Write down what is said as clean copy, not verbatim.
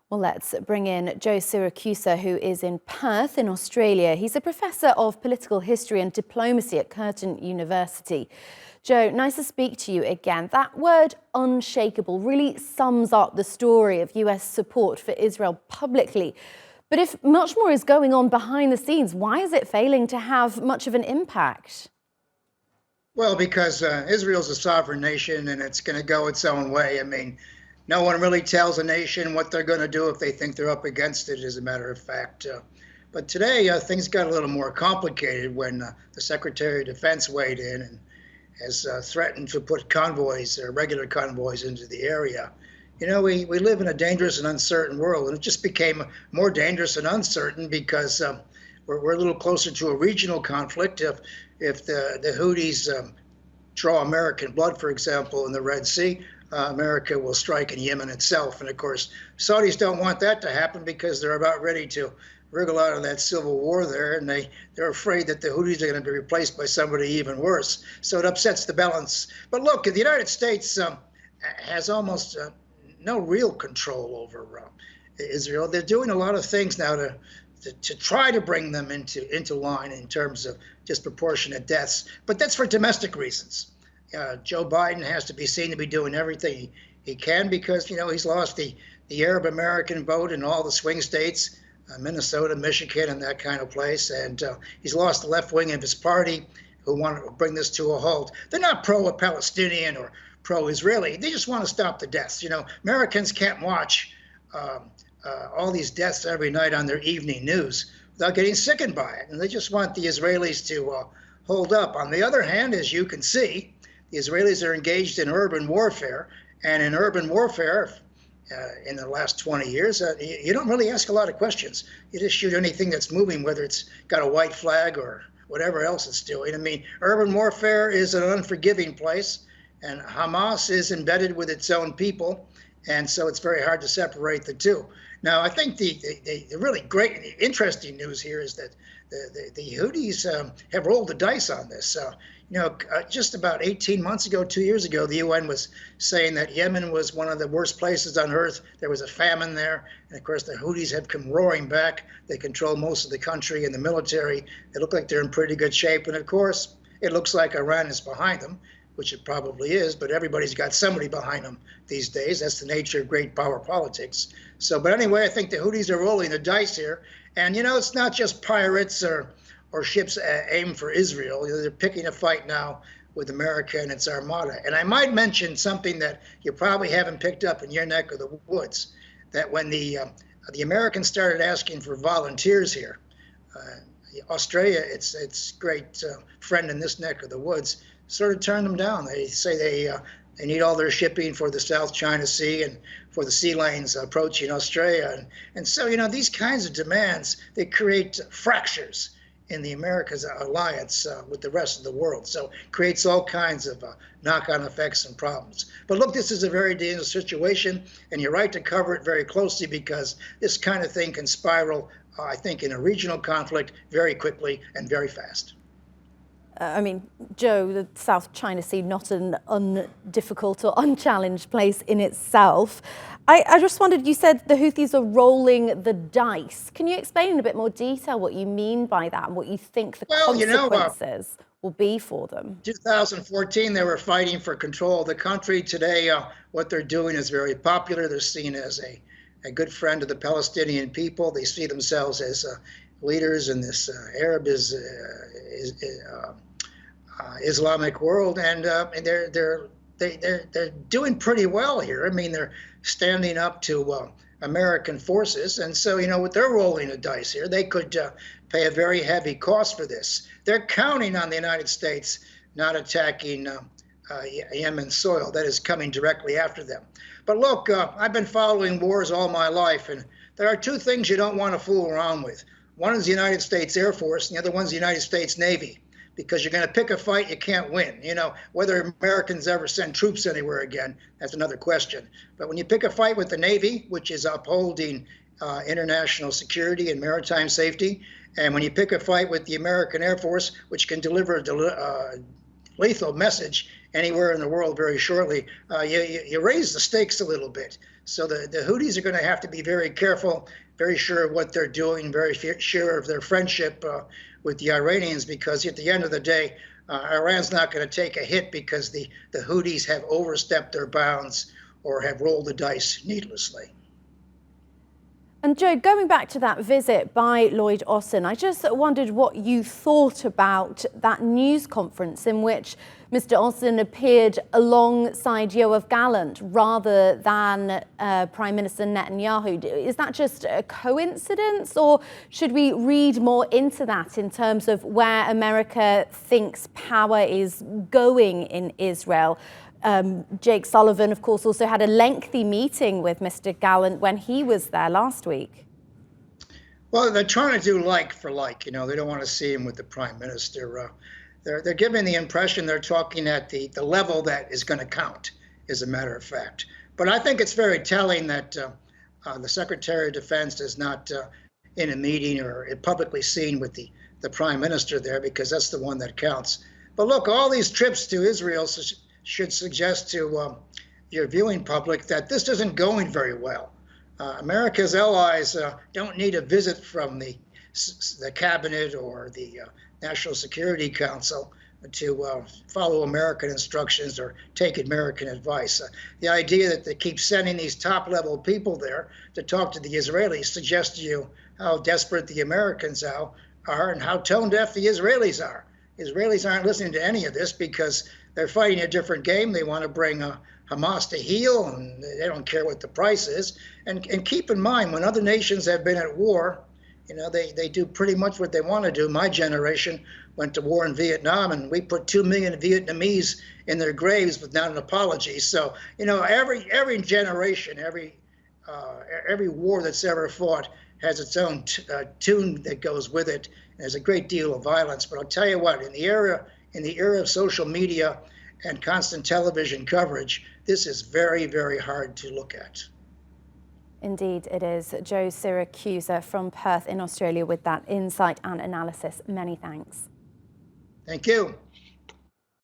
Well, let's bring in Joe Siracusa, who is in Perth in Australia. He's a professor of political history and diplomacy at Curtin University. Joe, nice to speak to you again. That word unshakable really sums up the story of US support for Israel publicly. But if much more is going on behind the scenes, why is it failing to have much of an impact? Well, because Israel's a sovereign nation and it's going to go its own way. I mean, no one really tells a nation what they're going to do if they think they're up against it, as a matter of fact. But today, things got a little more complicated when the Secretary of Defense weighed in and has threatened to put convoys, regular convoys, into the area. You know, we live in a dangerous and uncertain world, and it just became more dangerous and uncertain because we're a little closer to a regional conflict. If the Houthis draw American blood, for example, in the Red Sea, America will strike in Yemen itself. And of course, Saudis don't want that to happen because they're about ready to wriggle out of that civil war there, and they're afraid that the Houthis are going to be replaced by somebody even worse. So it upsets the balance. But look, the United States has almost no real control over Israel. They're doing a lot of things now to try to bring them into line in terms of disproportionate deaths, but that's for domestic reasons. Joe Biden has to be seen to be doing everything he can because, you know, he's lost the Arab American vote in all the swing states, Minnesota, Michigan, and that kind of place. And he's lost the left wing of his party who want to bring this to a halt. They're not pro-Palestinian or pro-Israeli. They just want to stop the deaths. You know, Americans can't watch all these deaths every night on their evening news without getting sickened by it. And they just want the Israelis to hold up. On the other hand, as you can see, the Israelis are engaged in urban warfare, and in urban warfare, in the last 20 years, you don't really ask a lot of questions. You just shoot anything that's moving, whether it's got a white flag or whatever else it's doing. I mean, urban warfare is an unforgiving place, and Hamas is embedded with its own people, and so it's very hard to separate the two. Now, I think the really great, interesting news here is that the Houthis have rolled the dice on this. You know, just about 18 months ago, 2 years ago, the UN was saying that Yemen was one of the worst places on earth. There was a famine there. And of course, the Houthis have come roaring back. They control most of the country and the military. They look like they're in pretty good shape. And of course, it looks like Iran is behind them, which it probably is, but everybody's got somebody behind them these days. That's the nature of great power politics. So, but anyway, I think the Houthis are rolling the dice here. And, you know, it's not just pirates or ships aimed for Israel. You know, they're picking a fight now with America and its armada. And I might mention something that you probably haven't picked up in your neck of the woods, that when the Americans started asking for volunteers here, Australia, its great friend in this neck of the woods, sort of turned them down. They say they need all their shipping for the South China Sea and for the sea lanes approaching Australia. And so, you know, these kinds of demands, they create fractures in the America's alliance with the rest of the world. So it creates all kinds of knock-on effects and problems. But look, this is a very dangerous situation, and you're right to cover it very closely because this kind of thing can spiral, I think, in a regional conflict very quickly and very fast. I mean, Joe, the South China Sea, not an undifficult or unchallenged place in itself. I just wondered, you said the Houthis are rolling the dice. Can you explain in a bit more detail what you mean by that and what you think the consequences will be for them? 2014, they were fighting for control of the country. Today, what they're doing is very popular. They're seen as a good friend of the Palestinian people. They see themselves as leaders in this Arab Islamic world, and they're doing pretty well here. I mean, they're standing up to American forces, and so, you know, what they're rolling the dice here, they could pay a very heavy cost for this. They're counting on the United States not attacking Yemen soil that is coming directly after them. But look, I've been following wars all my life, and there are two things you don't want to fool around with. One is the United States Air Force, and the other one's the United States Navy, because you're going to pick a fight you can't win. You know, whether Americans ever send troops anywhere again, that's another question. But when you pick a fight with the Navy, which is upholding international security and maritime safety, and when you pick a fight with the American Air Force, which can deliver a lethal message anywhere in the world very shortly, you raise the stakes a little bit. So the Houthis are going to have to be very careful, very sure of what they're doing, very sure of their friendship with the Iranians, because at the end of the day, Iran's not going to take a hit because the Houthis have overstepped their bounds or have rolled the dice needlessly. And Joe, going back to that visit by Lloyd Austin, I just wondered what you thought about that news conference in which Mr. Austin appeared alongside Yoav Gallant rather than Prime Minister Netanyahu. Is that just a coincidence, or should we read more into that in terms of where America thinks power is going in Israel? Jake Sullivan, of course, also had a lengthy meeting with Mr. Gallant when he was there last week. Well, they're trying to do like for like. They don't want to see him with the prime minister. They're giving the impression they're talking at the level that is going to count, as a matter of fact. But I think it's very telling that the Secretary of Defense is not in a meeting or publicly seen with the prime minister there, because that's the one that counts. But look, all these trips to Israel should suggest to your viewing public that this isn't going very well. America's allies don't need a visit from the cabinet or the National Security Council to follow American instructions or take American advice. The idea that they keep sending these top-level people there to talk to the Israelis suggests to you how desperate the Americans are and how tone-deaf the Israelis are. Israelis aren't listening to any of this because they're fighting a different game. They want to bring Hamas to heel, and they don't care what the price is. And keep in mind, when other nations have been at war, they do pretty much what they want to do. My generation went to war in Vietnam, and we put 2 million Vietnamese in their graves without an apology. So, every generation, every war that's ever fought has its own tune that goes with it. There's a great deal of violence. But I'll tell you what, in the era of social media and constant television coverage, this is very, very hard to look at. Indeed, it is. Joe Siracusa from Perth in Australia with that insight and analysis. Many thanks. Thank you.